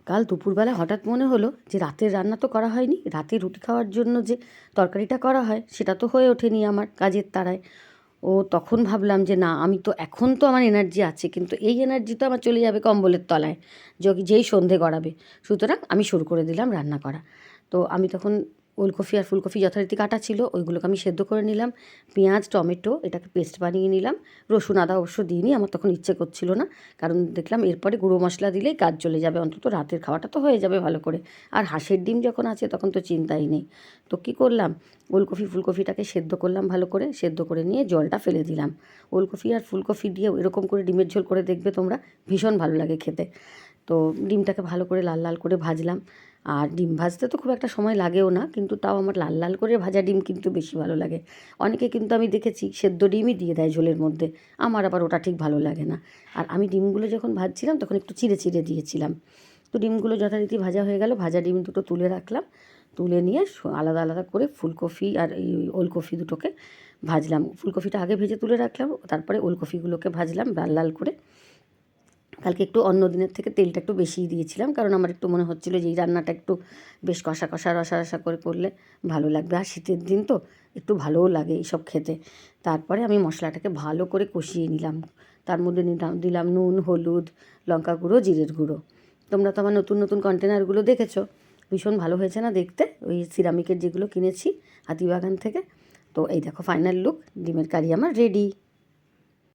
কাল দুপুরবেলা হঠাৎ মনে হলো যে রাতের রান্না তো করা হয়নি, রাতে রুটি খাওয়ার জন্য যে তরকারিটা করা হয় সেটা তো হয়ে ওঠেনি আমার কাজের তাড়ায়। তখন ভাবলাম যে না, আমি তো এখন তো আমার এনার্জি আছে, কিন্তু এই এনার্জি তো আমার চলে যাবে কম্বলের তলায় যেই সন্ধে গড়াবে। সুতরাং আমি শুরু করে দিলাম রান্না করা। তো আমি তখন ওলকপি আর ফুলকপি যথারীতি কাটা ছিল, ওইগুলোকে আমি সেদ্ধ করে নিলাম। পেঁয়াজ টমেটো এটাকে পেস্ট বানিয়ে নিলাম। রসুন আদা অবশ্য দিইনি, আমার তখন ইচ্ছে করছিল না, কারণ দেখলাম এরপরে গুঁড়ো মশলা দিলেই কাজ চলে যাবে, অন্তত রাতের খাওয়াটা তো হয়ে যাবে ভালো করে। আর হাঁসের ডিম যখন আছে তখন তো চিন্তাই নেই। তো কী করলাম, ওলকপি ফুলকপিটাকে সেদ্ধ করলাম ভালো করে, সেদ্ধ করে নিয়ে জলটা ফেলে দিলাম। ওলকপি আর ফুলকপি দিয়ে এরকম করে ডিমের ঝোল করে দেখবে তোমরা, ভীষণ ভালো লাগে খেতে। তো ডিমটাকে ভালো করে লাল লাল করে ভাজলাম। আর ডিম ভাজতে তো খুব একটা সময় লাগেও না, কিন্তু তাও আমার লাল লাল করে ভাজা ডিম কিন্তু বেশি ভালো লাগে। অনেকে কিন্তু আমি দেখেছি সেদ্ধ ডিমই দিয়ে দেয় ঝোলের মধ্যে, আমার আবার ওটা ঠিক ভালো লাগে না। আর আমি ডিমগুলো যখন ভাজছিলাম তখন একটু চিড়ে চিড়ে দিয়েছিলাম। তো ডিমগুলো যথারীতি ভাজা হয়ে গেল, ভাজা ডিম দুটো তুলে রাখলাম। তুলে নিয়ে আলাদা আলাদা করে ফুলকপি আর এই ওলকপি দুটোকে ভাজলাম। ফুলকপিটা আগে ভেজে তুলে রাখলাম, তারপরে ওলকপিগুলোকে ভাজলাম লাল লাল করে। কালকে একটু অন্য দিনের থেকে তেলটা একটু বেশিই দিয়েছিলাম, কারণ আমার একটু মনে হচ্ছিলো যে এই রান্নাটা একটু বেশ কষা কষা রসা রসা করে করলে ভালো লাগবে। আর শীতের দিন তো একটু ভালোও লাগে এইসব খেতে। তারপরে আমি মশলাটাকে ভালো করে কষিয়ে নিলাম। তার মধ্যে দিলাম নুন, হলুদ, লঙ্কা গুঁড়ো, জিরের গুঁড়ো। তোমরা তো আমার নতুন নতুন কন্টেনারগুলো দেখেছো, ভীষণ ভালো হয়েছে না দেখতে, ওই সিরামিকের যেগুলো কিনেছি হাতিবাগান থেকে। তো এই দেখো ফাইনাল লুক, ডিমের কারি আমার রেডি।